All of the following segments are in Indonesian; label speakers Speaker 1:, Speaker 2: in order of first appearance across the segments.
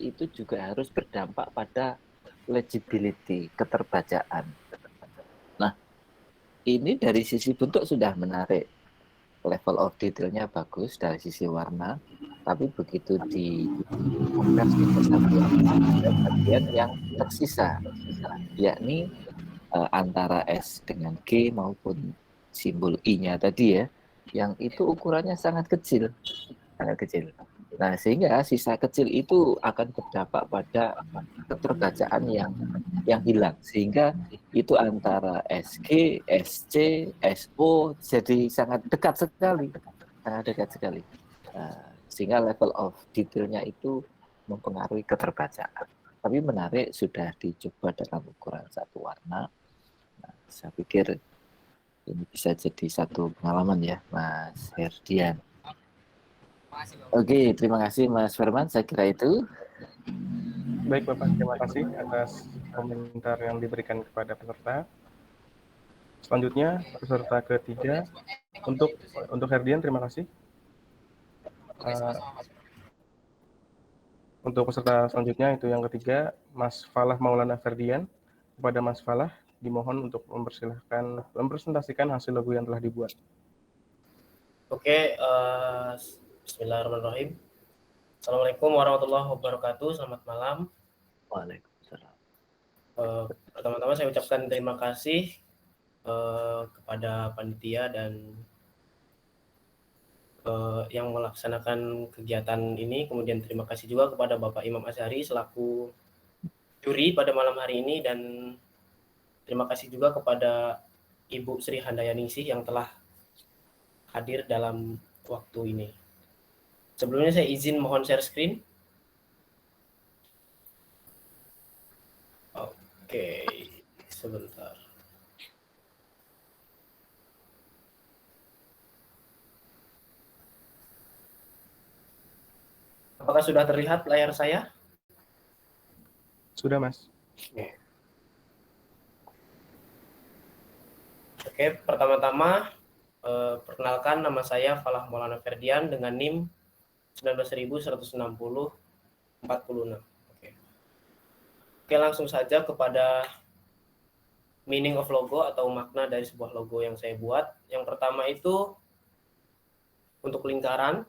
Speaker 1: itu juga harus berdampak pada legibility, keterbacaan. Nah, ini dari sisi bentuk sudah menarik, level of detailnya bagus dari sisi warna, tapi begitu di konversi ke satuannya ada bagian yang tersisa, yakni antara S dengan G maupun simbol I-nya tadi ya, yang itu ukurannya sangat kecil, sangat kecil. Nah, sehingga sisa kecil itu akan berdampak pada keterbacaan yang hilang, sehingga itu antara SG, SC, SO jadi sangat dekat sekali, sangat dekat sekali. Sehingga level of detailnya itu mempengaruhi keterbacaan. Tapi menarik sudah dicoba dalam ukuran satu warna. Nah, saya pikir ini bisa jadi satu pengalaman ya, Mas Herdian. Oke, terima kasih Mas Firman. Saya kira itu.
Speaker 2: Baik Bapak, terima kasih atas komentar yang diberikan kepada peserta. Selanjutnya peserta ketiga untuk Herdian, terima kasih. Untuk peserta selanjutnya itu yang ketiga, Mas Falah Maulana Ferdian. Kepada Mas Falah dimohon untuk mempresentasikan hasil logo yang telah dibuat.
Speaker 3: Oke, bismillahirrahmanirrahim. Assalamualaikum warahmatullahi wabarakatuh. Selamat malam.
Speaker 1: Waalaikumsalam.
Speaker 3: Pertama-tama saya ucapkan terima kasih kepada panitia dan yang melaksanakan kegiatan ini. Kemudian terima kasih juga kepada Bapak Imam Azhari selaku juri pada malam hari ini, dan terima kasih juga kepada Ibu Sri Handayaningsih yang telah hadir dalam waktu ini. Sebelumnya saya izin mohon share screen. Oke, sebentar. Apakah sudah terlihat layar saya?
Speaker 2: Sudah, Mas.
Speaker 3: Oke, pertama-tama perkenalkan, nama saya Falah Maulana Ferdian dengan NIM 19.160 46. Oke, langsung saja kepada meaning of logo atau makna dari sebuah logo yang saya buat. Yang pertama itu untuk lingkaran,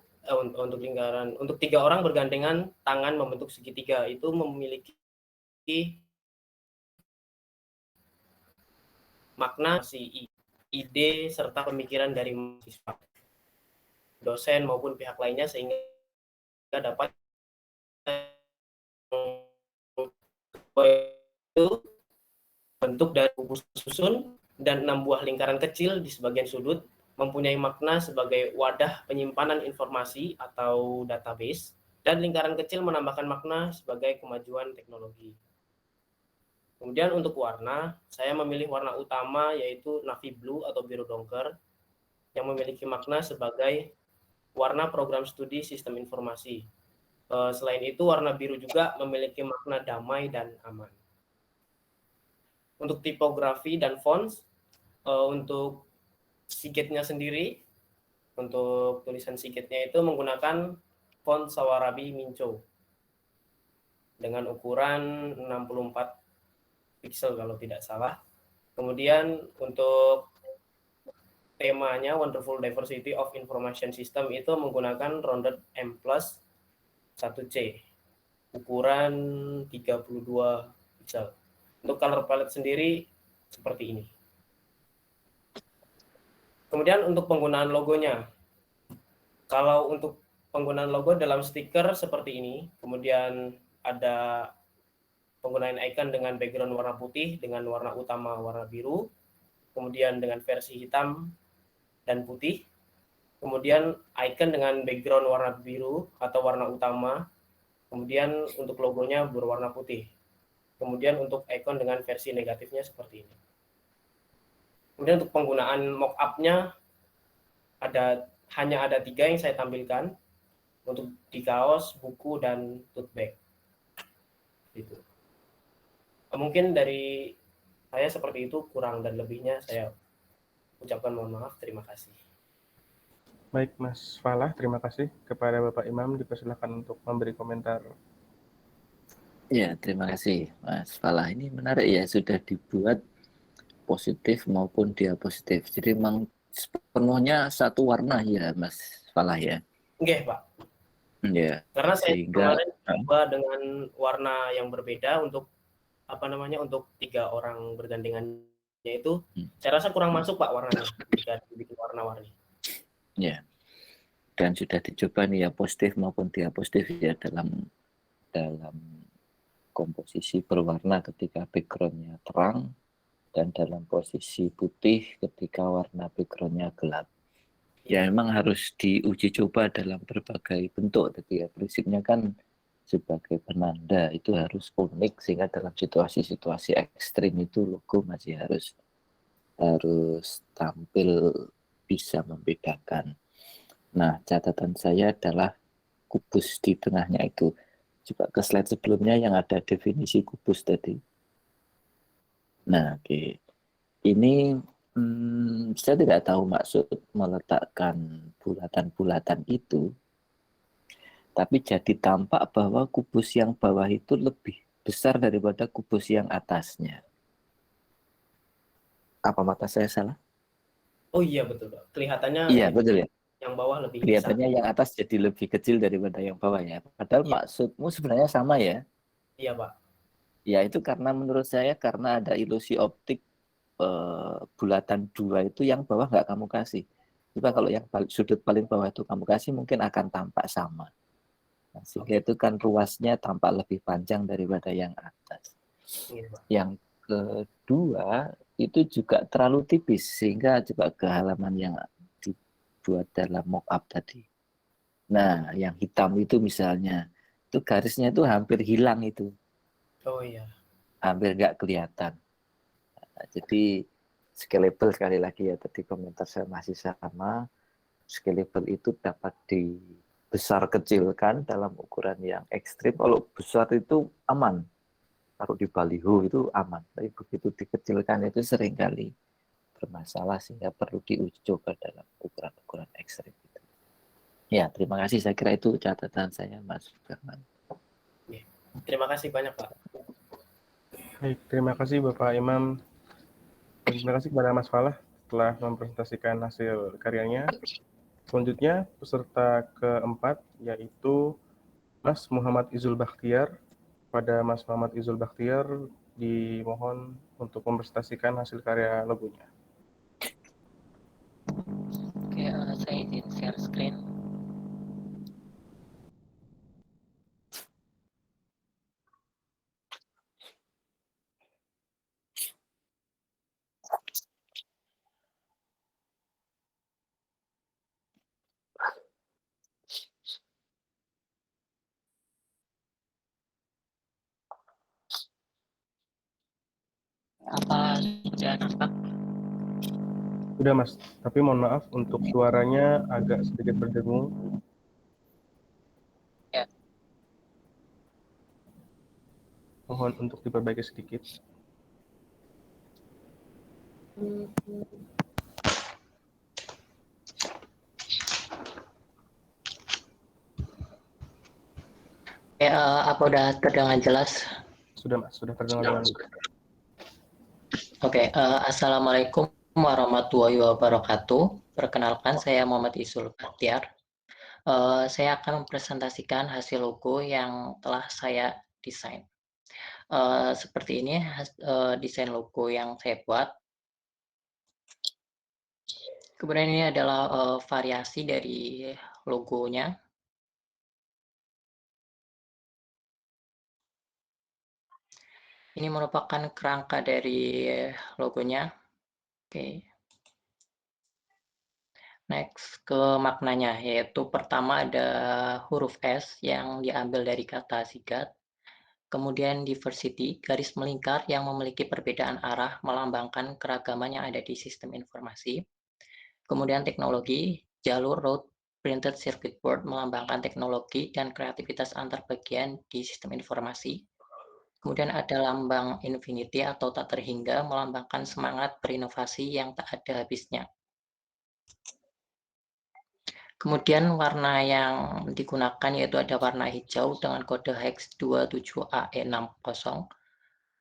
Speaker 3: untuk 3 orang bergandengan tangan membentuk segitiga itu memiliki makna ide serta pemikiran dari mahasiswa, dosen maupun pihak lainnya, sehingga dapat itu bentuk dari buku susun dan 6 buah lingkaran kecil di sebagian sudut mempunyai makna sebagai wadah penyimpanan informasi atau database, dan lingkaran kecil menambahkan makna sebagai kemajuan teknologi. Kemudian untuk warna, saya memilih warna utama yaitu navy blue atau biru dongker yang memiliki makna sebagai warna program studi sistem informasi. Selain itu, warna biru juga memiliki makna damai dan aman. Untuk tipografi dan fonts, untuk Seagate-nya sendiri, untuk tulisan Seagate-nya itu menggunakan font Sawarabi Mincho dengan ukuran 64 pixel kalau tidak salah. Kemudian untuk temanya Wonderful Diversity of Information System itu menggunakan rounded M+ 1C ukuran 32 pixel. Untuk color palette sendiri seperti ini. Kemudian untuk penggunaan logonya, kalau untuk penggunaan logo dalam stiker seperti ini, kemudian ada penggunaan icon dengan background warna putih dengan warna utama warna biru, kemudian dengan versi hitam dan putih, kemudian icon dengan background warna biru atau warna utama, kemudian untuk logonya berwarna putih, kemudian untuk icon dengan versi negatifnya seperti ini. Kemudian untuk penggunaan mockup-nya hanya ada 3 yang saya tampilkan untuk di kaos, buku, dan tote bag. Gitu. Mungkin dari saya seperti itu, kurang dan lebihnya saya ucapkan mohon maaf. Terima kasih.
Speaker 2: Baik, Mas Falah, terima kasih. Kepada Bapak Imam dipersilakan untuk memberi komentar
Speaker 1: Ya, terima kasih Mas Falah. Ini menarik ya, sudah dibuat positif maupun diapositif. Jadi memang sepenuhnya satu warna ya Mas Falah ya.
Speaker 3: Oke, Pak.
Speaker 1: Ya,
Speaker 3: Karena saya
Speaker 1: sehingga
Speaker 3: kemarin coba dengan warna yang berbeda untuk untuk 3 orang bergandengannya itu, saya rasa kurang masuk Pak warnanya jika dibikin warna-warni.
Speaker 1: ya, dan sudah dicoba nih ya positif maupun diapositif ya dalam komposisi berwarna ketika backgroundnya terang dan dalam posisi putih ketika warna backgroundnya gelap. Ya memang harus diuji coba dalam berbagai bentuk. Jadi ya prinsipnya kan sebagai penanda itu harus unik sehingga dalam situasi-situasi ekstrim itu logo masih harus tampil bisa membedakan. Nah, catatan saya adalah kubus di tengahnya itu. Coba ke slide sebelumnya yang ada definisi kubus tadi. Nah, oke. Ini saya tidak tahu maksud meletakkan bulatan-bulatan itu, tapi jadi tampak bahwa kubus yang bawah itu lebih besar daripada kubus yang atasnya. Apa mata saya salah?
Speaker 3: Oh iya betul Pak. Kelihatannya
Speaker 1: Iya, betul ya.
Speaker 3: yang bawah lebih besar.
Speaker 1: Kelihatannya yang atas jadi lebih kecil daripada yang bawah ya. Padahal
Speaker 3: Iya.
Speaker 1: maksudmu sebenarnya sama ya.
Speaker 3: Iya Pak.
Speaker 1: Ya itu karena menurut saya karena ada ilusi optik bulatan 2 itu yang bawah nggak kamu kasih. Coba kalau yang sudut paling bawah itu kamu kasih mungkin akan tampak sama. Nah, sehingga itu kan ruasnya tampak lebih panjang daripada yang atas.
Speaker 3: Iya, Pak.
Speaker 1: Yang kedua itu juga terlalu tipis sehingga coba ke halaman yang dibuat dalam mockup tadi. Nah, yang hitam itu misalnya, itu garisnya itu hampir hilang itu.
Speaker 3: Oh iya.
Speaker 1: Hampir nggak kelihatan. Nah, jadi scalable sekali lagi ya, tadi komentar saya masih sama. Scalable itu dapat dibesar kecilkan dalam ukuran yang ekstrim. Kalau besar itu aman. Taruh di baliho itu aman. Tapi begitu dikecilkan itu seringkali bermasalah sehingga perlu diuji coba dalam ukuran-ukuran ekstrim itu. Ya, terima kasih. Saya kira itu catatan saya, Mas Firman.
Speaker 3: Terima kasih banyak, Pak.
Speaker 2: Baik, terima kasih Bapak Imam. Dan terima kasih kepada Mas Falah telah mempresentasikan hasil karyanya. Selanjutnya, peserta keempat yaitu Mas Muhammad Izul Bakhtiar. Pada Mas Muhammad Izul Bakhtiar dimohon untuk mempresentasikan hasil karya logonya.
Speaker 4: Oke, saya izin share screen. Apa sudah nampak?
Speaker 2: Sudah Mas, tapi mohon maaf untuk suaranya agak sedikit berdengung.
Speaker 4: Ya.
Speaker 2: Mohon untuk diperbaiki sedikit.
Speaker 4: Ya, apa udah terdengar jelas?
Speaker 2: Sudah Mas, sudah terdengar dengan baik.
Speaker 4: Oke, Assalamualaikum warahmatullahi wabarakatuh. Perkenalkan, saya Muhammad Izul Bakhtiar. Saya akan mempresentasikan hasil logo yang telah saya desain. Seperti ini desain logo yang saya buat. Kemudian ini adalah variasi dari logonya. Ini merupakan kerangka dari logonya. Oke. Next ke maknanya, yaitu pertama ada huruf S yang diambil dari kata sigat. Kemudian diversity, garis melingkar yang memiliki perbedaan arah melambangkan keragaman yang ada di sistem informasi. Kemudian teknologi, jalur road printed circuit board melambangkan teknologi dan kreativitas antar bagian di sistem informasi. Kemudian ada lambang infinity atau tak terhingga melambangkan semangat berinovasi yang tak ada habisnya. Kemudian warna yang digunakan yaitu ada warna hijau dengan kode hex 27AE60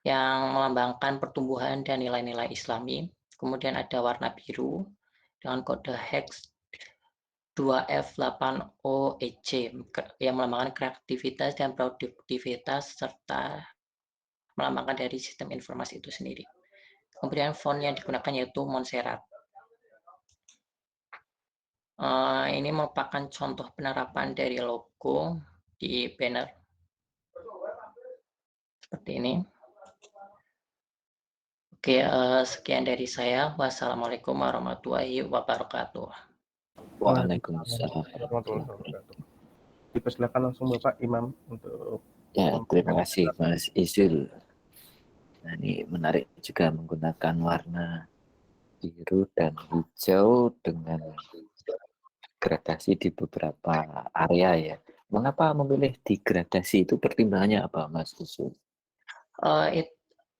Speaker 4: yang melambangkan pertumbuhan dan nilai-nilai Islami. Kemudian ada warna biru dengan kode hex 2F8OEC yang melambangkan kreativitas dan produktivitas serta melambangkan dari sistem informasi itu sendiri. Kemudian font yang digunakan yaitu Montserrat. Ini merupakan contoh penerapan dari logo di banner seperti ini. Oke, sekian dari saya. Wassalamualaikum warahmatullahi wabarakatuh.
Speaker 1: Waalaikumsalam.
Speaker 2: Warahmatullahi wabarakatuh. Dipersilakan langsung Bapak Imam untuk
Speaker 1: Ya, terima kasih Mas Isul. Nah, ini menarik juga menggunakan warna biru dan hijau dengan gradasi di beberapa area ya. Mengapa memilih digradasi itu pertimbangannya apa Mas Isul?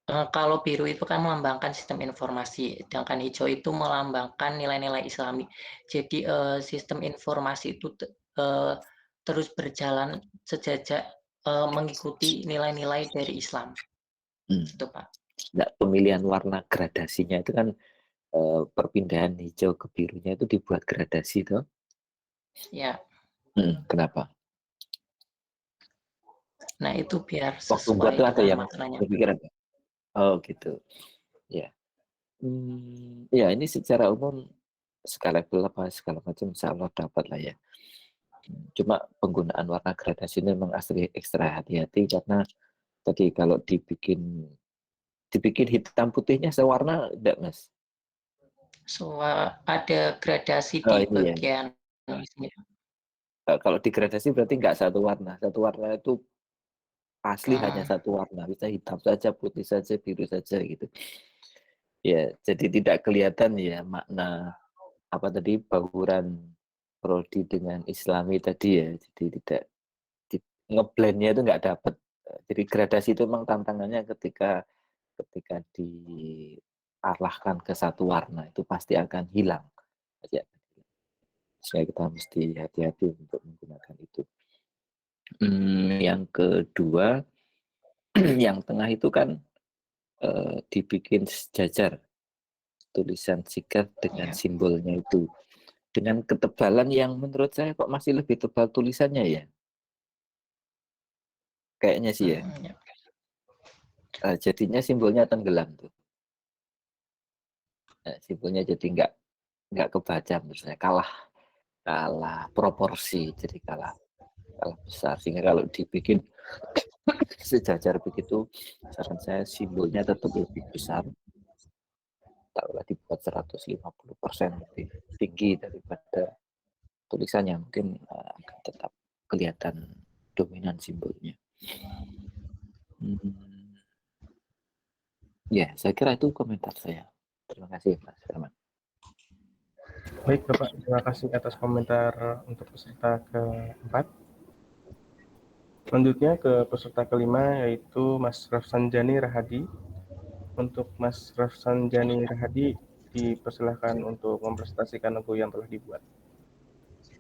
Speaker 4: Kalau biru itu kan melambangkan sistem informasi, sedangkan hijau itu melambangkan nilai-nilai Islami. Jadi sistem informasi itu terus berjalan sejajar mengikuti nilai-nilai dari Islam. Itu Pak.
Speaker 1: Nah, pemilihan warna gradasinya itu kan perpindahan hijau ke birunya itu dibuat gradasi toh?
Speaker 4: Ya.
Speaker 1: Kenapa?
Speaker 4: Nah itu biar
Speaker 1: Waktu buat
Speaker 4: sesuai
Speaker 1: itu ada yang
Speaker 4: maknanya.
Speaker 1: berpikiran. Oh gitu. Ya. Ya ini secara umum skala apa segala macam insya Allah dapat lah ya. Cuma penggunaan warna gradasi ini memang asli ekstra hati-hati karena tadi kalau dibikin hitam putihnya sewarna enggak Mas?
Speaker 4: So, ada gradasi di bagian
Speaker 1: ya. Kalau digradasi berarti enggak satu warna itu asli hanya satu warna, bisa hitam saja, putih saja, biru saja gitu. Ya, jadi tidak kelihatan ya makna apa tadi bauran prodi dengan Islami tadi ya. Jadi tidak ngeblendnya itu nggak dapat. Jadi gradasi itu memang tantangannya ketika diarahkan ke satu warna itu pasti akan hilang. Ya. Sehingga kita mesti hati-hati untuk menggunakan itu. Yang kedua, yang tengah itu kan dibikin sejajar tulisan sikat dengan simbolnya itu dengan ketebalan yang menurut saya kok masih lebih tebal tulisannya ya kayaknya sih ya. Jadinya simbolnya tenggelam tuh. Simbolnya jadi nggak kebaca misalnya kalah proporsi, jadi kalah besar, sehingga kalau dibikin sejajar begitu saran saya simbolnya tetap lebih besar, taruhlah dibuat 150% lebih tinggi daripada tulisannya, mungkin akan tetap kelihatan dominan simbolnya. Ya, saya kira itu komentar saya. Terima kasih Mas Herman.
Speaker 2: Baik Bapak, terima kasih atas komentar untuk peserta keempat. Selanjutnya ke peserta kelima yaitu Mas Rafsanjani Rahadi. Untuk Mas Rafsanjani Rahadi dipersilahkan untuk mempresentasikan logo yang telah dibuat.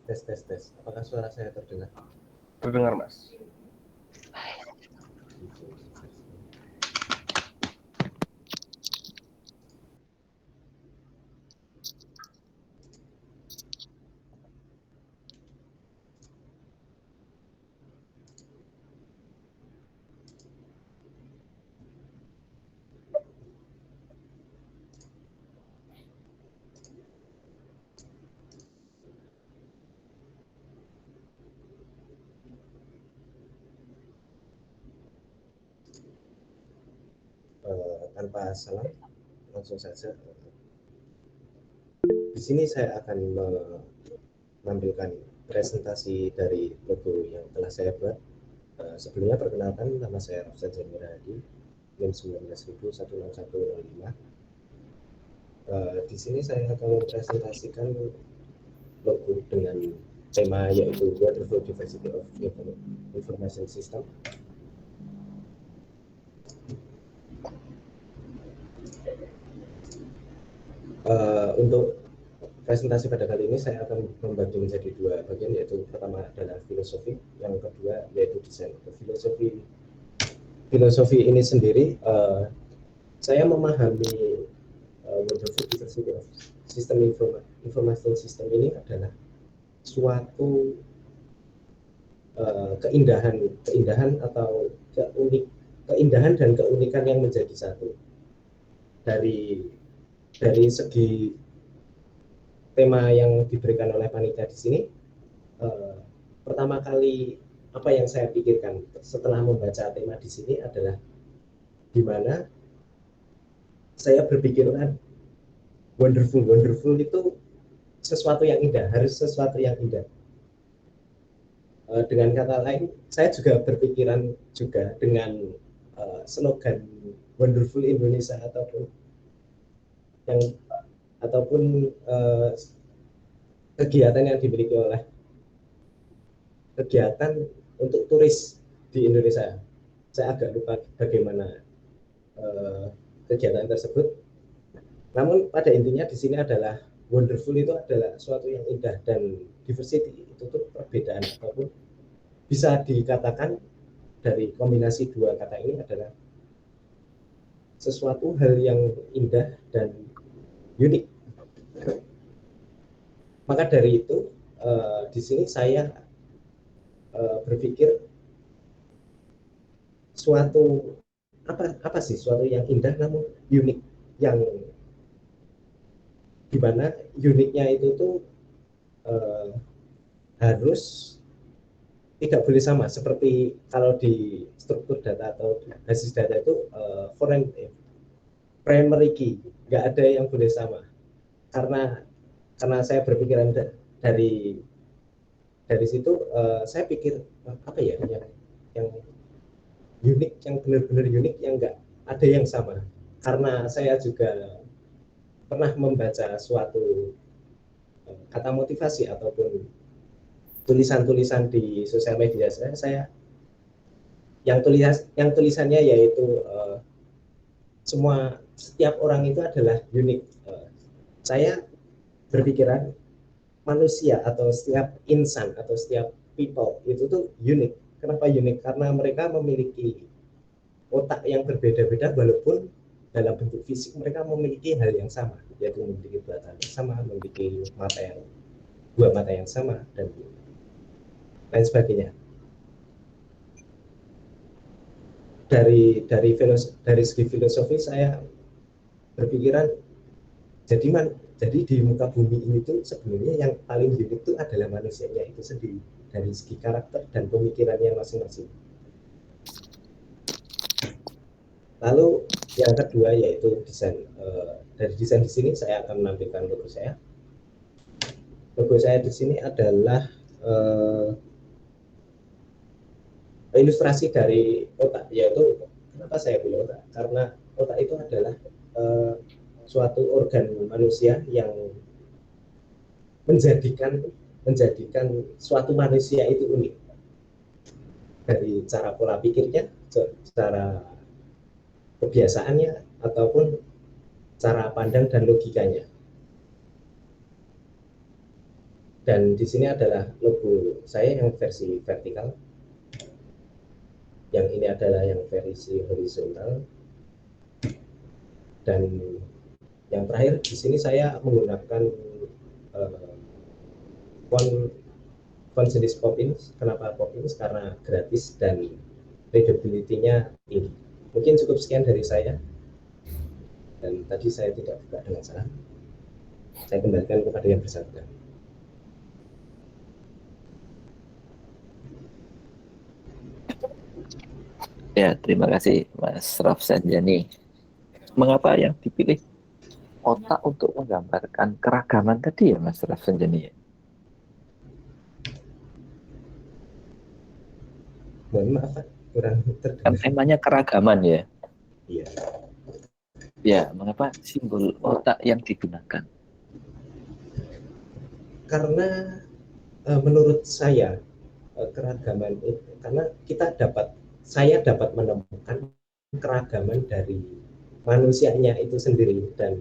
Speaker 5: Tes. Apakah suara saya terdengar?
Speaker 2: Terdengar Mas.
Speaker 5: Tanpa salam, langsung saja. Di sini saya akan menampilkan presentasi dari logo yang telah saya buat. Sebelumnya perkenalkan, nama saya Rafsanjani Rahadi, NIM 19.16105. Di sini saya akan mempresentasikan logo dengan tema yaitu Wonderful Diversity of Information System. Untuk presentasi pada kali ini saya akan membagi menjadi dua bagian, yaitu pertama adalah filosofi, yang kedua yaitu desain. Filosofi ini sendiri, saya memahami Wonderful Diversity of System Information System ini adalah suatu keindahan atau keindahan dan keunikan yang menjadi satu. Dari segi tema yang diberikan oleh panitia di sini, pertama kali apa yang saya pikirkan setelah membaca tema di sini adalah di mana saya berpikiran wonderful itu sesuatu yang indah, harus sesuatu yang indah. Dengan kata lain, saya juga berpikiran juga dengan slogan Wonderful Indonesia ataupun kegiatan yang dimiliki oleh kegiatan untuk turis di Indonesia. Saya agak lupa bagaimana kegiatan tersebut. Namun pada intinya di sini adalah wonderful itu adalah suatu yang indah, dan diversity itu tuh perbedaan ataupun bisa dikatakan dari kombinasi dua kata ini adalah sesuatu hal yang indah dan unik. Maka dari itu di sini saya berpikir suatu apa sih suatu yang indah namun unik, yang dimana uniknya itu tuh harus tidak boleh sama, seperti kalau di struktur data atau basis data itu primary key, nggak ada yang boleh sama, karena saya berpikiran dari situ saya pikir apa ya yang unik, yang benar-benar unik, yang nggak ada yang sama. Karena saya juga pernah membaca suatu kata motivasi ataupun tulisan-tulisan di sosial media saya yang tulisannya yaitu setiap orang itu adalah unik. Saya berpikiran manusia atau setiap insan atau setiap people itu tuh unik. Kenapa unik? Karena mereka memiliki otak yang berbeda-beda, walaupun dalam bentuk fisik mereka memiliki hal yang sama, yaitu memiliki buatan yang sama, memiliki dua mata yang sama, dan lain sebagainya. Dari segi filosofi saya berpikiran jadi di muka bumi ini tuh sebenarnya yang paling unik itu adalah manusianya itu sendiri, dari segi karakter dan pemikirannya masing-masing. Lalu yang kedua yaitu desain. Dari desain di sini saya akan menampilkan logo saya. Logo saya di sini adalah ilustrasi dari otak, yaitu kenapa saya bilang otak? Karena otak itu adalah suatu organ manusia yang menjadikan suatu manusia itu unik, dari cara pola pikirnya, cara kebiasaannya, ataupun cara pandang dan logikanya. Dan di sini adalah logo saya yang versi vertikal, yang ini adalah yang versi horizontal, dan yang terakhir di sini saya menggunakan font jenis Poppins. Kenapa Poppins? Karena gratis dan readability-nya tinggi. Mungkin cukup sekian dari saya. Dan tadi saya tidak buka dengan salah. Saya kembalikan kepada yang bersangkutan.
Speaker 1: Ya, terima kasih Mas Rafsanjani. Mengapa yang dipilih otak untuk menggambarkan keragaman tadi ya Mas Rafsanjani?
Speaker 5: Mohon maaf, kurang terdengar.
Speaker 1: Kan temanya keragaman ya.
Speaker 5: Iya.
Speaker 1: Ya, mengapa simbol otak yang digunakan?
Speaker 5: Karena menurut saya keragaman itu, karena saya dapat menemukan keragaman dari manusianya itu sendiri, dan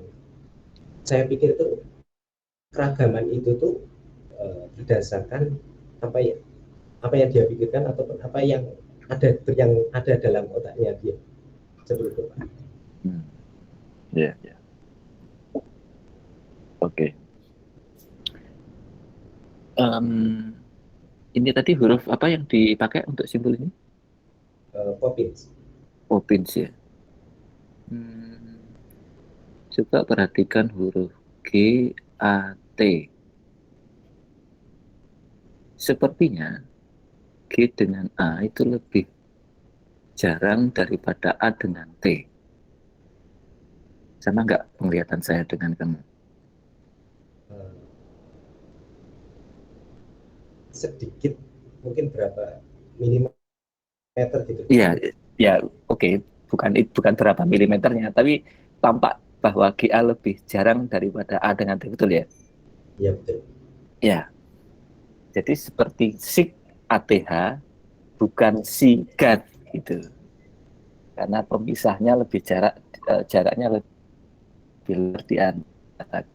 Speaker 5: saya pikir itu keragaman itu tuh berdasarkan apa yang dia pikirkan ataupun apa yang ada dalam otaknya dia, seperti itu, Pak.
Speaker 1: Ya, ya. Oke. Ini tadi huruf apa yang dipakai untuk simbol ini?
Speaker 5: Poppins.
Speaker 1: Poppins ya. Coba perhatikan huruf G, A, T. Sepertinya G dengan A itu lebih jarang daripada A dengan T. Sama nggak penglihatan saya dengan kamu?
Speaker 5: Sedikit, mungkin berapa milimeter gitu.
Speaker 1: Iya, ya, oke. Bukan berapa milimeternya, tapi tampak bahwa GA lebih jarang daripada A dengan T, betul ya?
Speaker 5: Iya, betul.
Speaker 1: Ya. Jadi seperti SIG ATH bukan SIGAT gitu. Karena pemisahnya lebih jaraknya lebih berarti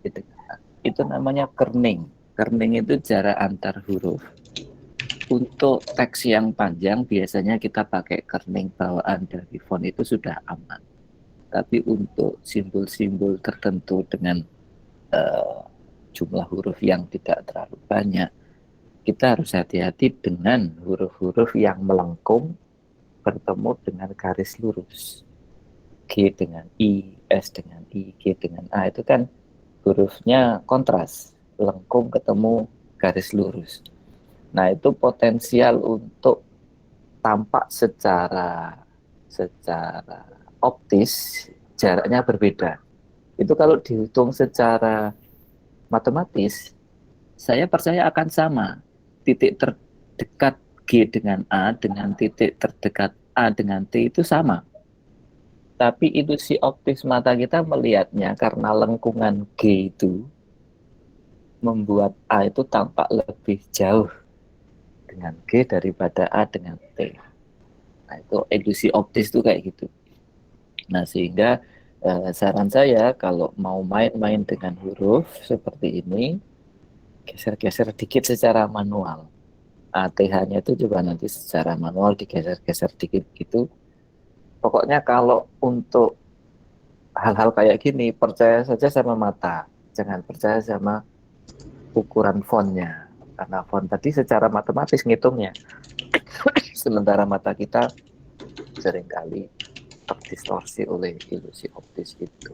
Speaker 1: gitu. Itu namanya kerning. Kerning itu jarak antar huruf. Untuk teks yang panjang biasanya kita pakai kerning bawaan dari font itu sudah aman. Tapi untuk simbol-simbol tertentu dengan jumlah huruf yang tidak terlalu banyak, kita harus hati-hati dengan huruf-huruf yang melengkung bertemu dengan garis lurus. G dengan I, S dengan I, G dengan A itu kan hurufnya kontras, lengkung ketemu garis lurus. Nah, itu potensial untuk tampak secara optis jaraknya berbeda. Itu kalau dihitung secara matematis, saya percaya akan sama. Titik terdekat G dengan A dengan titik terdekat A dengan T itu sama. Tapi ilusi optis mata kita melihatnya karena lengkungan G itu membuat A itu tampak lebih jauh dengan G daripada A dengan T. Nah, itu ilusi optis itu kayak gitu. Nah, sehingga saran saya kalau mau main-main dengan huruf seperti ini, geser-geser dikit secara manual. ATH-nya itu coba nanti secara manual digeser-geser dikit gitu. Pokoknya kalau untuk hal-hal kayak gini, percaya saja sama mata. Jangan percaya sama ukuran fontnya. Karena font tadi secara matematis ngitungnya. Sementara mata kita seringkali terdistorsi oleh ilusi optis itu.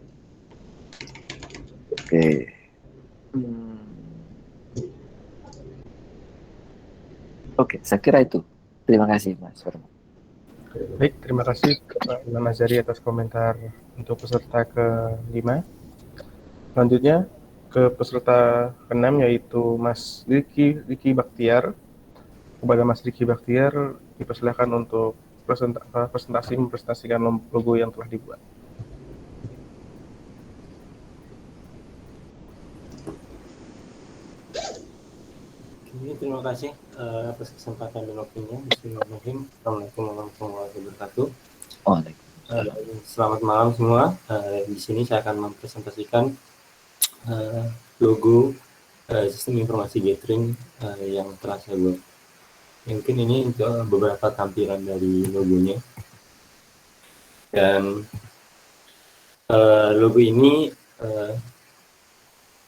Speaker 1: Oke. Oke, saya kira itu. Terima kasih, Mas Firman.
Speaker 2: Baik, terima kasih Pak Imam Azhari atas komentar untuk peserta ke-5. Selanjutnya ke peserta ke-6 yaitu Mas Riki Baktiar. Kepada Mas Riki Baktiar dipersilakan untuk mempresentasikan logo yang telah dibuat.
Speaker 6: Oke, terima kasih atas kesempatan dan waktunya. Bismillahirrahmanirrahim. Assalamualaikum warahmatullahi wabarakatuh. Selamat malam semua. Di sini saya akan mempresentasikan logo sistem informasi gathering yang telah saya buat. Mungkin ini untuk beberapa tampilan dari logonya. Dan logo ini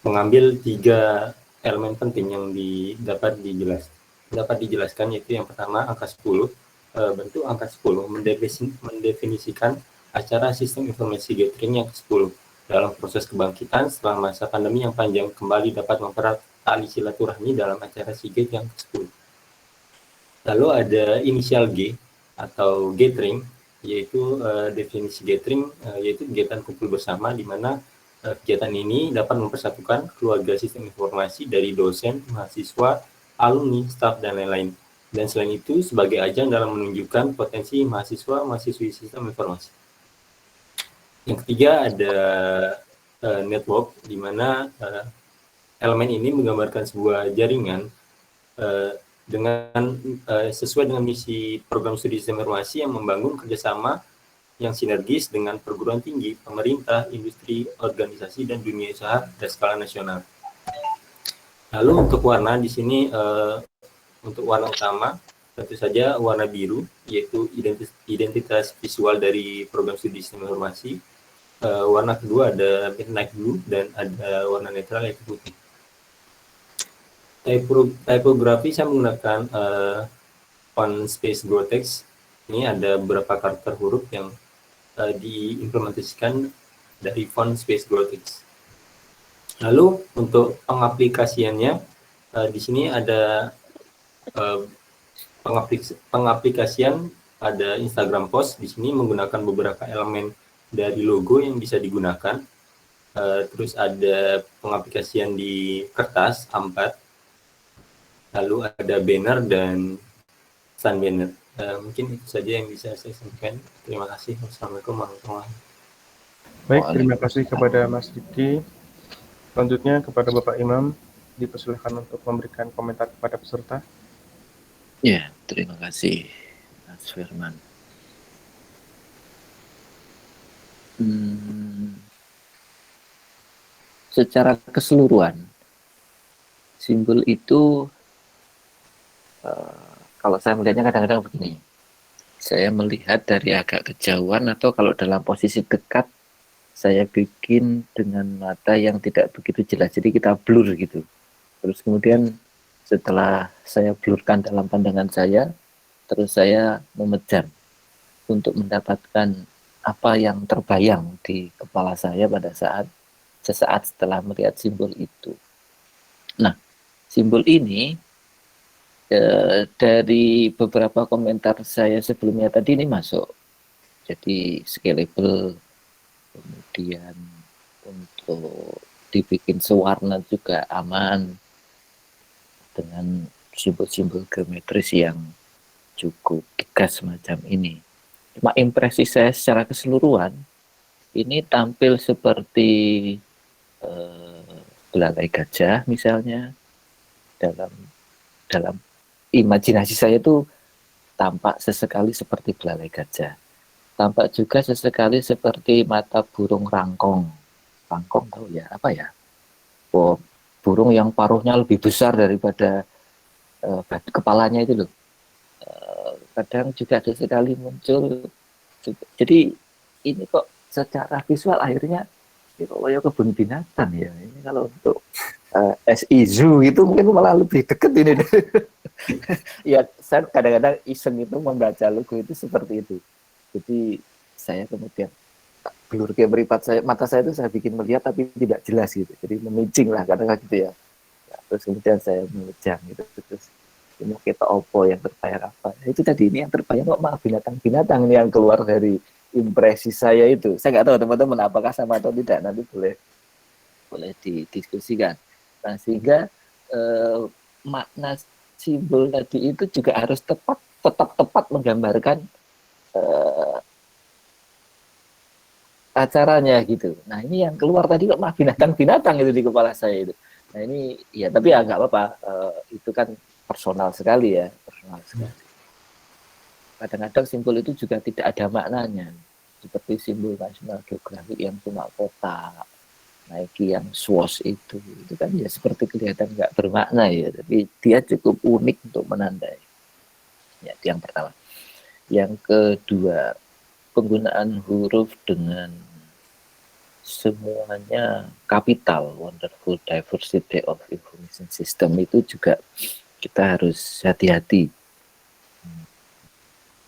Speaker 6: mengambil 3 elemen penting yang dapat dijelaskan, yaitu yang pertama angka 10. Bentuk angka 10 mendefinisikan acara sistem informasi gathering yang ke-10 dalam proses kebangkitan setelah masa pandemi yang panjang kembali dapat mempererat tali silaturahmi dalam acara SIGAT yang ke-10. Lalu ada inisial G atau gathering, yaitu definisi gathering, yaitu kegiatan kumpul bersama di mana kegiatan ini dapat mempersatukan keluarga sistem informasi dari dosen, mahasiswa, alumni, staf, dan lain-lain. Dan selain itu, sebagai ajang dalam menunjukkan potensi mahasiswa-mahasiswi sistem informasi. Yang ketiga ada network, di mana elemen ini menggambarkan sebuah jaringan sesuai dengan misi program studi sistem informasi yang membangun kerjasama yang sinergis dengan perguruan tinggi, pemerintah, industri, organisasi, dan dunia usaha dan skala nasional. Lalu untuk warna di sini untuk warna utama tentu saja warna biru, yaitu identitas visual dari program studi sistem informasi. Warna kedua ada midnight blue dan ada warna netral yaitu putih. Tipografi saya menggunakan font space GoText. Ini ada beberapa karakter huruf yang diimplementasikan dari font space GoText. Lalu untuk pengaplikasiannya di sini ada pengaplikasian ada Instagram Post. Di sini menggunakan beberapa elemen dari logo yang bisa digunakan. Terus ada pengaplikasian di kertas A4. Lalu ada banner dan sun banner. Mungkin itu saja yang bisa saya sampaikan. Terima kasih. Wassalamualaikum warahmatullahi wabarakatuh.
Speaker 2: Baik, terima kasih kepada Mas Diki. Selanjutnya kepada Bapak Imam, dipersilakan untuk memberikan komentar kepada peserta.
Speaker 1: Ya, terima kasih Mas Firman. Secara keseluruhan, simbol itu kalau saya melihatnya kadang-kadang begini. Saya melihat dari agak kejauhan atau kalau dalam posisi dekat, saya bikin dengan mata yang tidak begitu jelas. Jadi kita blur gitu. Terus kemudian setelah saya blurkan dalam pandangan saya, terus saya memejam untuk mendapatkan apa yang terbayang di kepala saya pada sesaat setelah melihat simbol itu. Nah, simbol ini dari beberapa komentar saya sebelumnya tadi ini masuk. Jadi scalable, kemudian untuk dibikin sewarna juga aman dengan simbol-simbol geometris yang cukup tegas semacam ini. Cuma impresi saya secara keseluruhan ini tampil seperti belalai gajah misalnya. Dalam imajinasi saya itu tampak sesekali seperti belalai gajah. Tampak juga sesekali seperti mata burung rangkong. Rangkong tahu ya, apa ya? Oh, burung yang paruhnya lebih besar daripada kepalanya itu loh. Kadang juga ada sekali muncul. Jadi ini kok secara visual akhirnya ini kok kayak kebun binatang ya. Ini kalau untuk SI Zoo itu mungkin malah lebih deket ini. Ya, saya kadang-kadang iseng itu membaca logo itu seperti itu. Jadi saya kemudian blur ke meripat saya, mata saya itu saya bikin melihat tapi tidak jelas gitu. Jadi memincing lah kadang-kadang gitu ya. Terus kemudian saya memejam gitu. Terus ini kita opo yang terbayang apa? Nah, itu tadi ini yang terbayang kok malah binatang-binatang ini yang keluar dari impresi saya itu. Saya nggak tahu teman-teman apakah sama atau tidak, nanti boleh didiskusikan. Nah, sehingga makna simbol tadi itu juga harus tetap tepat menggambarkan acaranya gitu. Nah, ini yang keluar tadi kok mah binatang-binatang itu di kepala saya itu. Nah, ini ya tapi ya nggak apa-apa, itu kan personal sekali ya, personal sekali. Kadang-kadang simbol itu juga tidak ada maknanya, seperti simbol National Geographic yang cuma kotak, Nike yang swoosh itu kan ya seperti kelihatan nggak bermakna ya, tapi dia cukup unik untuk menandai. Ya, itu yang pertama. Yang kedua, penggunaan huruf dengan semuanya kapital, wonderful diversity of information system itu juga kita harus hati-hati.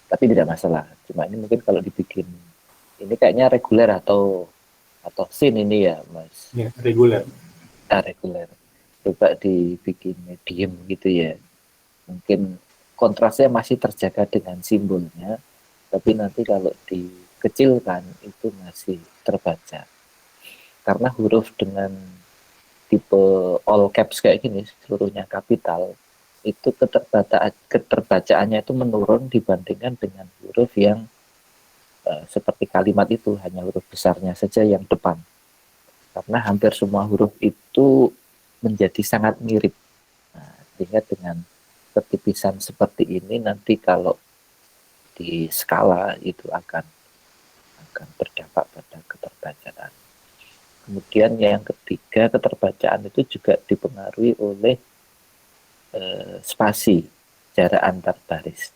Speaker 1: Tapi tidak masalah. Cuma ini mungkin kalau dibikin ini kayaknya reguler atau sin ini ya, Mas.
Speaker 6: Ya, reguler.
Speaker 1: Reguler. Coba dibikin medium gitu ya. Mungkin kontrasnya masih terjaga dengan simbolnya, tapi nanti kalau dikecilkan itu masih terbaca. Karena huruf dengan tipe all caps kayak gini, seluruhnya kapital, itu keterbacaannya itu menurun dibandingkan dengan huruf yang seperti kalimat itu hanya huruf besarnya saja yang depan. Karena hampir semua huruf itu menjadi sangat mirip. Nah, sehingga dengan ketipisan seperti ini nanti kalau di skala itu akan berdampak pada keterbacaan. Kemudian yang ketiga, keterbacaan itu juga dipengaruhi oleh spasi, jarak antar baris.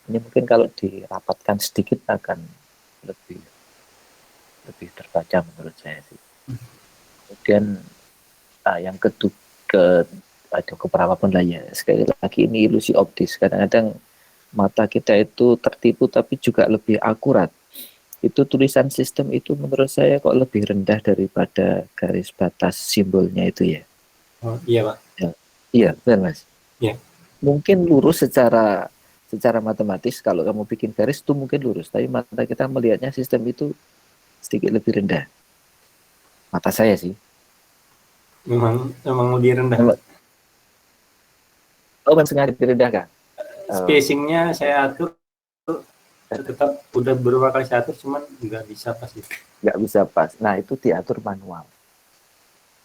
Speaker 1: Ini mungkin kalau dirapatkan sedikit akan lebih terbaca menurut saya sih. Kemudian yang ada keberapapun lah ya, sekali lagi ini ilusi optis. Kadang-kadang mata kita itu tertipu tapi juga lebih akurat. Itu tulisan sistem itu menurut saya kok lebih rendah daripada garis batas simbolnya itu ya.
Speaker 6: Oh, iya Pak.
Speaker 1: Ya, iya, benar Mas.
Speaker 6: Iya.
Speaker 1: Mungkin lurus secara matematis, kalau kamu bikin garis itu mungkin lurus, tapi mata kita melihatnya sistem itu sedikit lebih rendah. Mata saya sih.
Speaker 6: Memang lebih rendah.
Speaker 1: Oh, sengaja direndahkan.
Speaker 6: Spacingnya saya atur tetap udah beberapa kali saya atur, cuman nggak bisa pas gitu.
Speaker 1: Nggak bisa pas. Nah, itu diatur manual.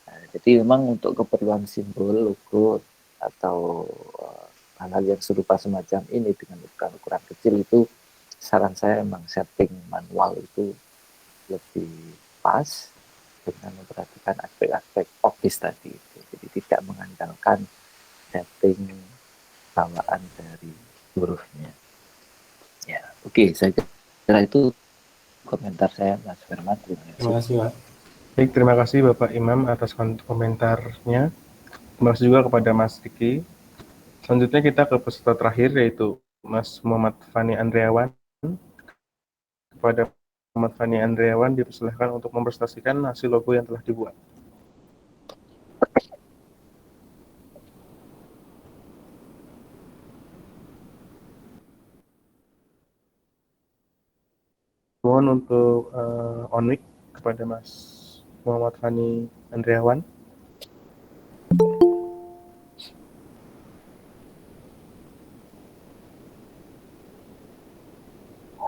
Speaker 1: Nah, jadi memang untuk keperluan simbol, logo, atau hal-hal yang serupa semacam ini dengan ukuran kecil itu, saran saya memang setting manual itu lebih pas dengan memperhatikan aspek-aspek optis tadi itu. Jadi tidak mengandalkan setting bawaan dari hurufnya. Ya, oke, saya kira itu komentar saya, Mas Firman.
Speaker 6: Terima kasih Pak.
Speaker 2: Baik, terima kasih Bapak Imam atas komentarnya. Terima kasih juga kepada Mas Riki. Selanjutnya kita ke peserta terakhir, yaitu Mas Muhammad Fani Andriawan. Kepada Muhammad Fani Andriawan dipersilahkan untuk mempresentasikan hasil logo yang telah dibuat. Mohon untuk on mic kepada Mas Muhammad Fani Andriawan.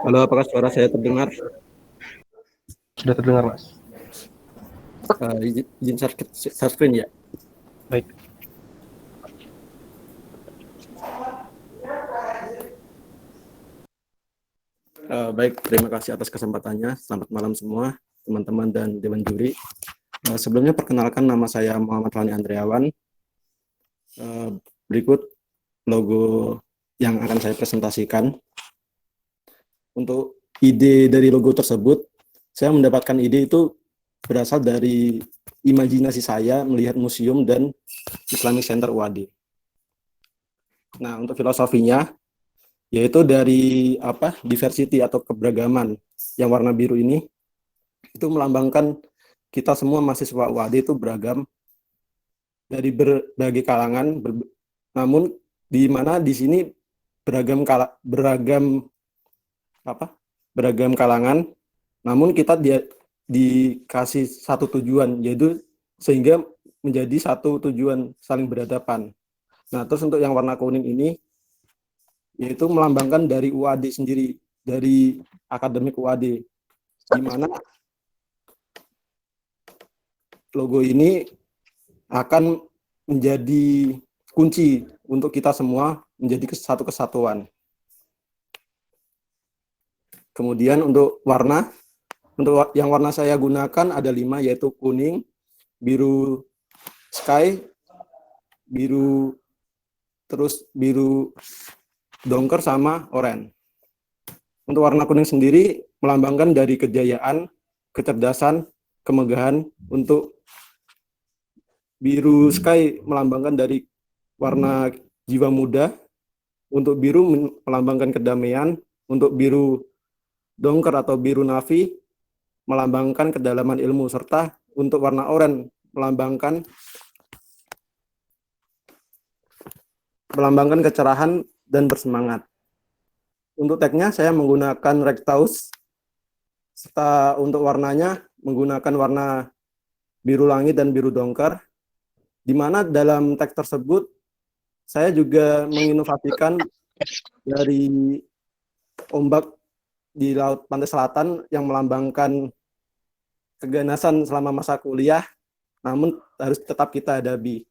Speaker 7: Halo, apakah suara saya terdengar?
Speaker 2: Sudah terdengar, Mas.
Speaker 7: Izin share screen ya.
Speaker 2: Baik.
Speaker 7: Baik, terima kasih atas kesempatannya. Selamat malam semua, teman-teman dan dewan juri. Sebelumnya perkenalkan, nama saya Muhammad Fani Andriawan. Berikut logo yang akan saya presentasikan. Untuk ide dari logo tersebut, saya mendapatkan ide itu berasal dari imajinasi saya melihat museum dan Islamic Center UAD. Nah, untuk filosofinya, yaitu dari diversity atau keberagaman yang warna biru ini, itu melambangkan kita semua mahasiswa UAD itu beragam dari berbagai kalangan, namun di mana di sini beragam kalangan, namun kita dikasih satu tujuan, yaitu sehingga menjadi satu tujuan saling berhadapan. Nah, terus untuk yang warna kuning ini, yaitu melambangkan dari UAD sendiri, dari akademik UAD, di mana logo ini akan menjadi kunci untuk kita semua menjadi satu kesatuan. Kemudian untuk yang warna saya gunakan ada 5, yaitu kuning, biru sky, biru dongker, sama oranye. Untuk warna kuning sendiri melambangkan dari kejayaan, kecerdasan, kemegahan. Untuk biru sky melambangkan dari warna jiwa muda. Untuk biru melambangkan kedamaian. Untuk biru dongker atau biru navy melambangkan kedalaman ilmu, serta untuk warna oranye melambangkan kecerahan dan bersemangat. Untuk tagnya saya menggunakan Rectaus, serta untuk warnanya menggunakan warna biru langit dan biru dongker, di mana dalam tag tersebut saya juga menginovasikan dari ombak di Laut Pantai Selatan yang melambangkan keganasan selama masa kuliah, namun harus tetap kita hadapi.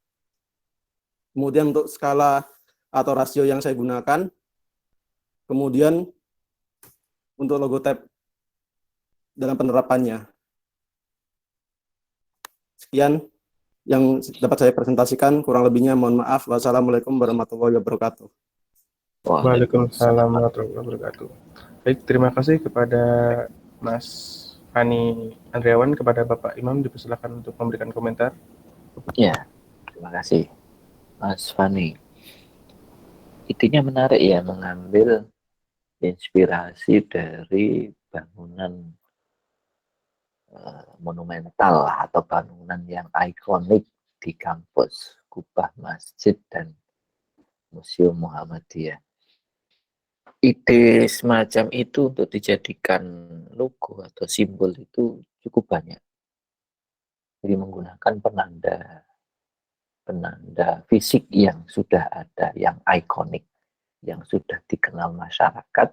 Speaker 7: Kemudian untuk skala atau rasio yang saya gunakan, kemudian untuk logo tab dalam penerapannya. Sekian yang dapat saya presentasikan, kurang lebihnya mohon maaf. Wassalamualaikum warahmatullahi wabarakatuh.
Speaker 2: Waalaikumsalam warahmatullahi wabarakatuh. Baik, terima kasih kepada Mas Fani Andriawan, kepada Bapak Imam dipersilakan untuk memberikan komentar.
Speaker 1: Ya, terima kasih Mas Fani. Idenya menarik ya, mengambil inspirasi dari bangunan monumental atau bangunan yang ikonik di kampus, kubah masjid dan Museum Muhammadiyah. Ide semacam itu untuk dijadikan logo atau simbol itu cukup banyak. Jadi menggunakan penanda fisik yang sudah ada, yang ikonik, yang sudah dikenal masyarakat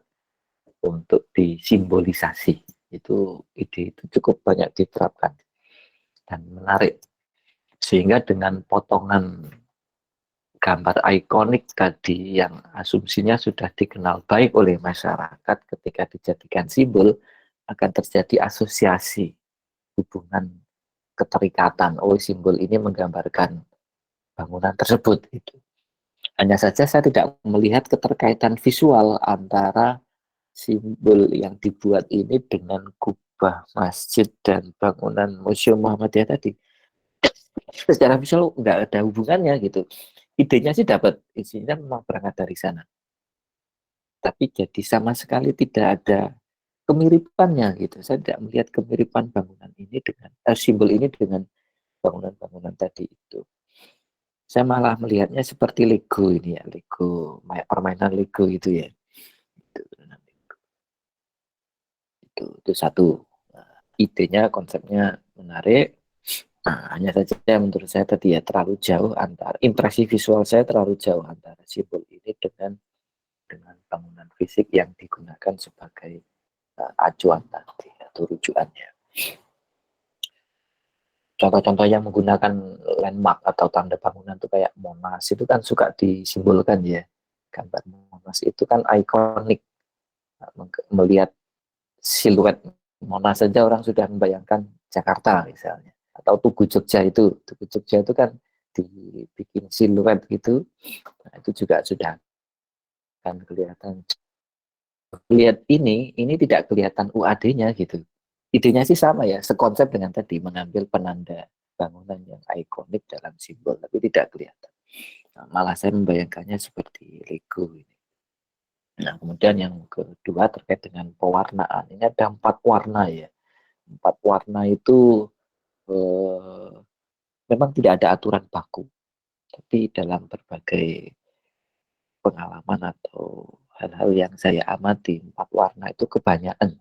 Speaker 1: untuk disimbolisasi. Itu ide itu cukup banyak diterapkan dan menarik. Sehingga dengan potongan gambar ikonik tadi yang asumsinya sudah dikenal baik oleh masyarakat, ketika dijadikan simbol akan terjadi asosiasi hubungan keterikatan. Oh, simbol ini menggambarkan bangunan tersebut. Itu hanya saja saya tidak melihat keterkaitan visual antara simbol yang dibuat ini dengan kubah masjid dan bangunan Museum Muhammadiyah tadi. Secara visual nggak ada hubungannya gitu. Idenya sih dapat, isinya memang berangkat dari sana. Tapi jadi sama sekali tidak ada kemiripannya gitu. Saya tidak melihat kemiripan bangunan ini dengan simbol ini dengan bangunan-bangunan tadi itu. Saya malah melihatnya seperti Lego ini ya, Lego, permainan Lego itu ya. Itu satu. Idenya, konsepnya menarik. Nah, hanya saja menurut saya tadi ya terlalu jauh antara impresi visual saya terlalu jauh antara simbol ini dengan bangunan fisik yang digunakan sebagai acuan tadi atau rujukannya. Contoh-contoh yang menggunakan landmark atau tanda bangunan itu kayak Monas itu kan suka disimbolkan ya. Gambar Monas itu kan ikonik. Melihat siluet Monas saja orang sudah membayangkan Jakarta misalnya. Atau Tugu Jogja itu kan dibikin siluet gitu. Nah, itu juga sudah kan kelihatan. Lihat ini tidak kelihatan UAD-nya gitu. Idenya sih sama ya, sekonsep dengan tadi, mengambil penanda bangunan yang ikonik dalam simbol, tapi tidak kelihatan. Nah, malah saya membayangkannya seperti Lego ini. Nah, kemudian yang kedua terkait dengan pewarnaan. Ini ada 4 warna ya. 4 warna itu memang tidak ada aturan baku. Tapi dalam berbagai pengalaman atau hal-hal yang saya amati, 4 warna itu kebanyakan.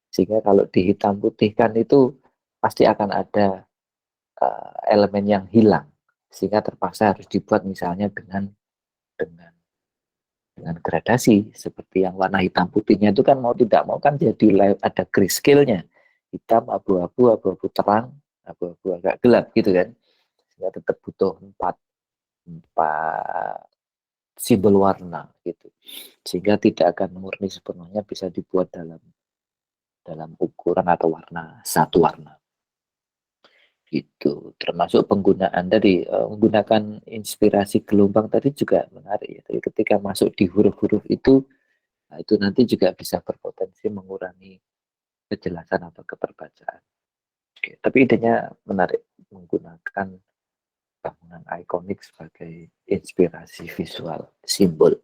Speaker 1: Sehingga kalau dihitam putihkan itu pasti akan ada elemen yang hilang. Sehingga terpaksa harus dibuat misalnya dengan gradasi. Seperti yang warna hitam putihnya itu kan mau tidak mau kan jadi ada grayscale-nya. Hitam, abu-abu, abu-abu terang, abu-abu agak gelap gitu kan. Sehingga tetap butuh 4 simbol warna gitu. Sehingga tidak akan murni sepenuhnya bisa dibuat dalam ukuran atau warna satu warna gitu. Termasuk penggunaan tadi menggunakan inspirasi gelombang tadi juga menarik ya. Tapi ketika masuk di huruf-huruf itu, nah itu nanti juga bisa berpotensi mengurangi kejelasan atau keterbacaan. Oke, tapi idenya menarik, menggunakan bangunan ikonik sebagai inspirasi visual simbol.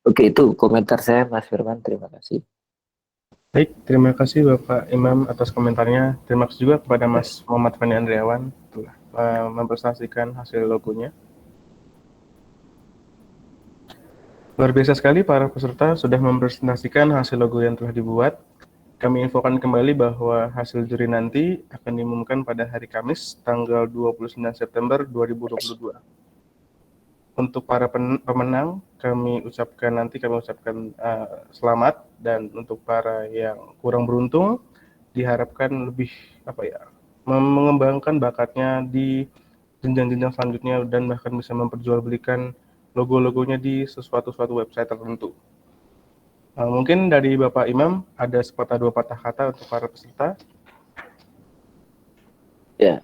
Speaker 1: Oke, itu komentar saya Mas Firman, terima kasih.
Speaker 2: Baik, terima kasih Bapak Imam atas komentarnya. Terima kasih juga kepada Mas Muhammad Fani Andriawan telah mempresentasikan hasil logonya. Luar biasa sekali para peserta sudah mempresentasikan hasil logo yang telah dibuat. Kami infokan kembali bahwa hasil juri nanti akan diumumkan pada hari Kamis, tanggal 29 September 2022. Untuk para pemenang, kami ucapkan selamat, dan untuk para yang kurang beruntung, diharapkan lebih mengembangkan bakatnya di jenjang-jenjang selanjutnya dan bahkan bisa memperjualbelikan logo-logonya di suatu website tertentu. Mungkin dari Bapak Imam ada sepatah dua patah kata untuk para peserta.
Speaker 1: Ya,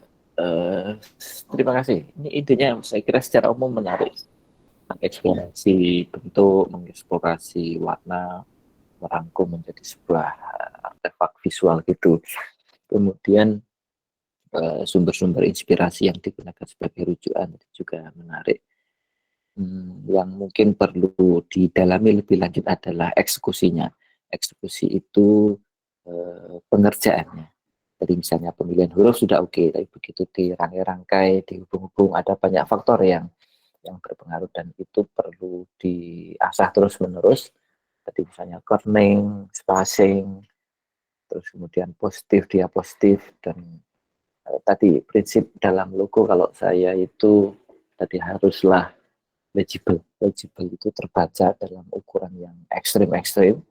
Speaker 1: Terima kasih. Ini idenya saya kira secara umum menarik. Mengeksplorasi bentuk, mengeksplorasi warna, merangkum menjadi sebuah artefak visual gitu. Kemudian sumber-sumber inspirasi yang digunakan sebagai rujukan itu juga menarik. Yang mungkin perlu didalami lebih lanjut adalah eksekusinya. Eksekusi itu pengerjaannya. Jadi misalnya pemilihan huruf sudah oke, tapi begitu dirangkai-rangkai, dihubung-hubung, ada banyak faktor yang berpengaruh dan itu perlu diasah terus-menerus. Jadi misalnya kerning, spacing, terus kemudian positif, diapositif, dan tadi prinsip dalam logo kalau saya itu tadi haruslah legible. Legible itu terbaca dalam ukuran yang ekstrim-ekstrim,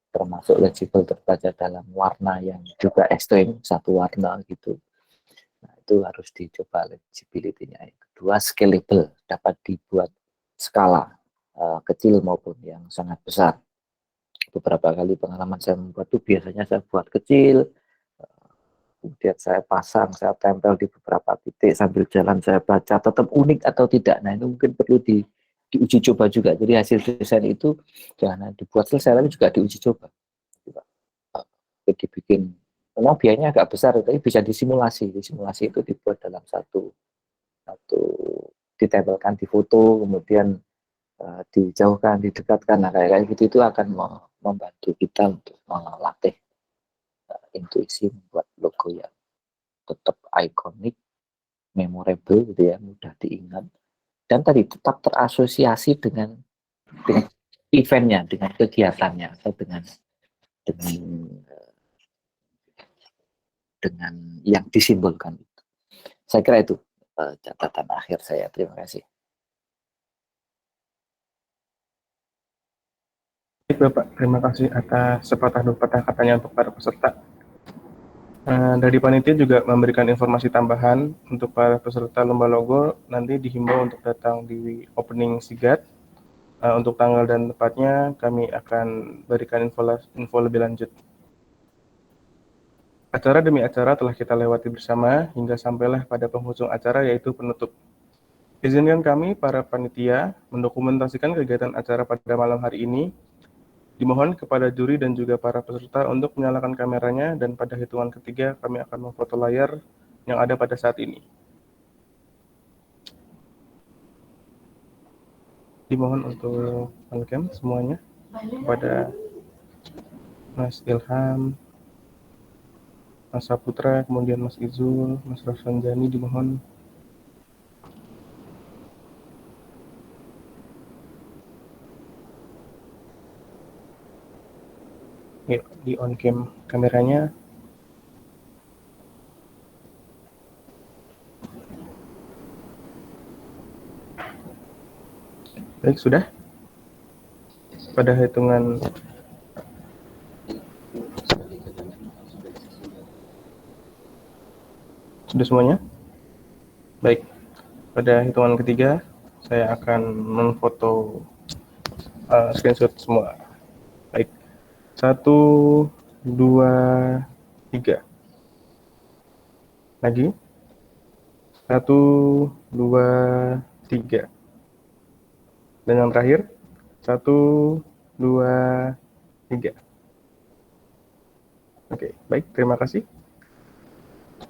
Speaker 1: termasuk legible terbaca dalam warna yang juga ekstrim, satu warna gitu. Nah, itu harus dicoba legibility-nya. Yang kedua, scalable, dapat dibuat skala kecil maupun yang sangat besar. Beberapa kali pengalaman saya membuat itu biasanya saya buat kecil, kemudian saya pasang, saya tempel di beberapa titik, sambil jalan saya baca tetap unik atau tidak. Nah, itu mungkin perlu diuji coba juga. Jadi hasil desain itu jangan dibuat selesai, tapi juga diuji coba. Dibikin, memang biayanya agak besar, tapi bisa disimulasi. Disimulasi itu dibuat dalam satu ditempelkan di foto, kemudian dijauhkan, didekatkan. Nah, kayak gitu itu akan membantu kita untuk melatih intuisi membuat logo yang tetap ikonik, memorable gitu ya, mudah diingat, dan tadi tetap terasosiasi dengan eventnya, dengan kegiatannya, atau dengan yang disimbolkan. Saya kira itu catatan akhir saya. Terima kasih.
Speaker 2: Baik Bapak, terima kasih atas sepatah dua patah katanya untuk para peserta. Dari panitia juga memberikan informasi tambahan untuk para peserta lomba logo, nanti dihimbau untuk datang di opening SIGAT. Untuk tanggal dan tempatnya kami akan berikan info lebih lanjut. Acara demi acara telah kita lewati bersama hingga sampailah pada penghujung acara, yaitu penutup. Izinkan kami para panitia mendokumentasikan kegiatan acara pada malam hari ini. Dimohon kepada juri dan juga para peserta untuk menyalakan kameranya, dan pada hitungan ketiga kami akan memfoto layar yang ada pada saat ini. Dimohon untuk on-cam semuanya, kepada Mas Ilham, Mas Saputra, kemudian Mas Izul, Mas Rafsanjani, dimohon. Yuk, di on-cam kameranya. Baik, sudah? Pada hitungan sudah semuanya? Baik, pada hitungan ketiga saya akan memfoto screenshot semua. Baik, 1, 2, 3. Lagi. 1, 2, 3. Dan yang terakhir, 1, 2, 3. Oke, baik, terima kasih.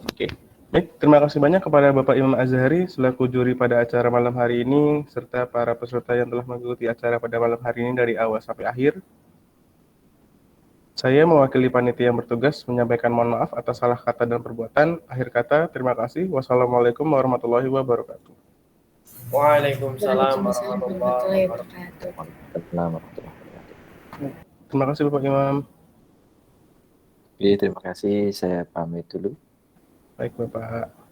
Speaker 2: Oke, baik, terima kasih banyak kepada Bapak Imam Azhari selaku juri pada acara malam hari ini, serta para peserta yang telah mengikuti acara pada malam hari ini dari awal sampai akhir. Saya mewakili panitia yang bertugas menyampaikan mohon maaf atas salah kata dan perbuatan. Akhir kata, terima kasih. Wassalamualaikum warahmatullahi wabarakatuh.
Speaker 3: Waalaikumsalam warahmatullahi wabarakatuh.
Speaker 2: Terima kasih Bapak Imam.
Speaker 1: Oke, terima kasih. Saya pamit dulu.
Speaker 2: Baik Bapak.